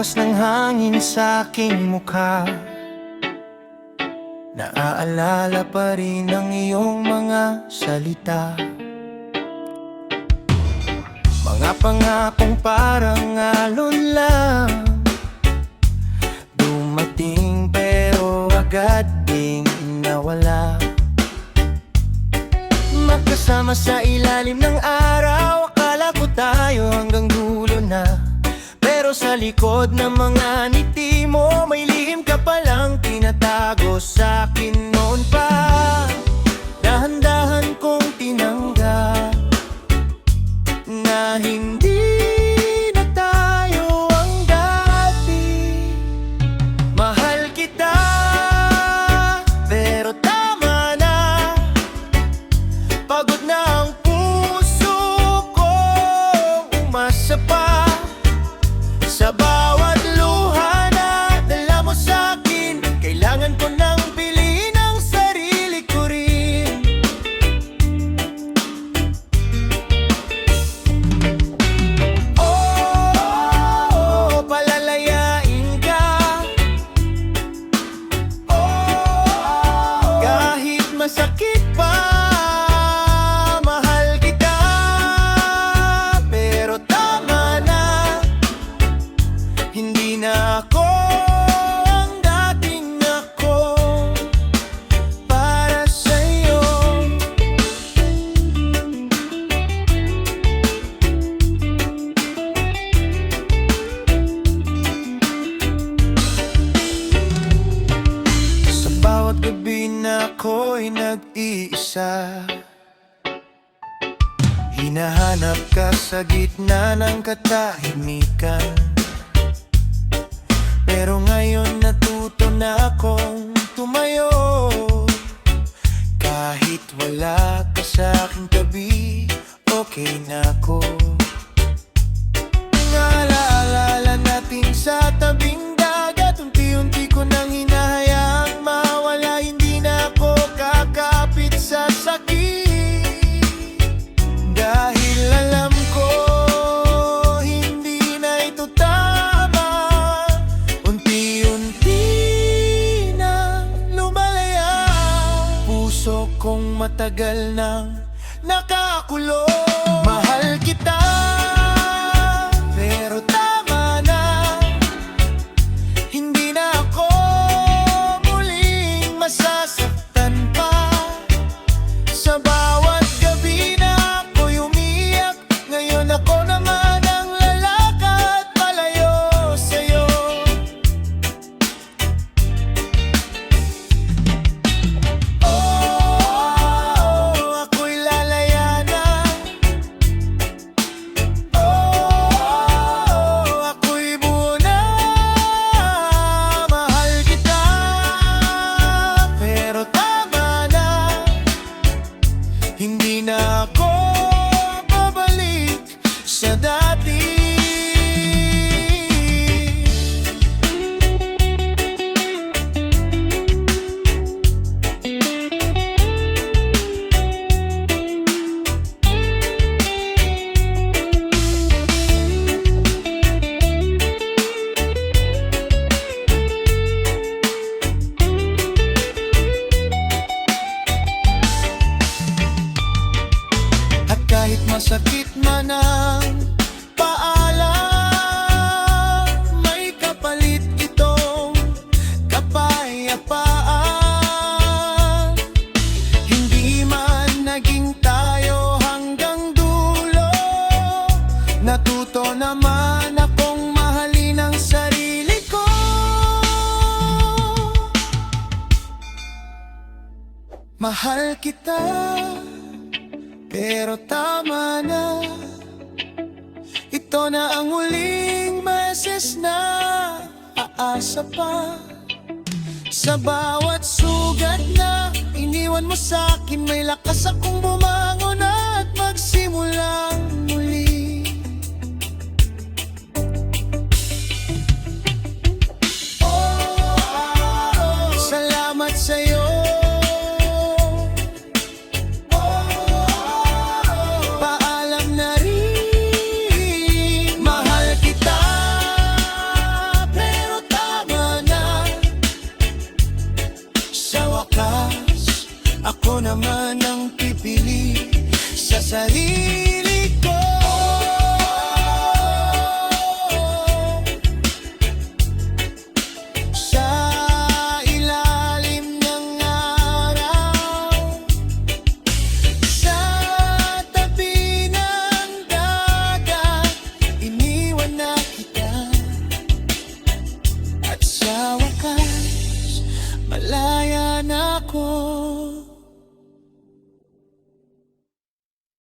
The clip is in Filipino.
Hampas ng hangin sa aking mukha, naaalala pa rin ang iyong mga salita. Mga pangakong parang alon lang, dumating pero agad ding nawala. Magkasama sa ilalim ng araw, akala ko tayo hanggang dulo na. Pero sa likod ng mga ngiti mo, may lihim ka palang tinatago sa akin noon pa. Dahan-dahan kong tinanggap na hindi na tayo ang dati. Mahal kita, pero tama na. Pagod na ang puso ko, umasa pa sa bawat luha na dala mo sa'kin. Kailangan ko nang piliin ang sarili ko rin. Oh, palalayain ka. Oh, kahit masakit pa. Mahal kita, pero tama na. Hindi na ako ang dating ako para sa'yo. Sa bawat gabi na ako'y nag-iisa, hinahanap ka sa gitna ng katahimikan. Pero ngayon natuto na akong tumayo, kahit wala ka sa aking tabi, okay na ako. Naalala natin sa tabing dagat, unti-unti ko nang hinahayaang mawala. Hindi na ako kakapit sa sakit, dahil alam ko hindi na ito tama. Unti-unti na lumalaya, puso kong matagal nang nakakulong. Mahal kita, pero tama na. Hindi na ako muling masasaktan pa. Sa bawat gabi na ako'y umiyak, ngayon ako naman ang lalakad palayo sa'yo. Oh, ako'y lalaya na. Oh, ako'y buo na. Mahal kita, pero tama na. Hindi na ako babalik sa dati. At kahit masakit man ang paalam, may kapalit itong kapayapaan. Hindi man naging tayo hanggang dulo, natuto naman akong mahalin ang sarili ko. Mahal kita, pero tama na. Ito na ang huling beses na aasa pa. Sa bawat sugat na iniwan mo sa'kin, may lakas akong bumangon at magsimulang muli. Salamat sa'yo. Paalam na rin, mahal kita. sarili ko. Sa ilalim ng araw, sa tabi ng dagat, iniwan na kita. At sa wakas, malaya na ako.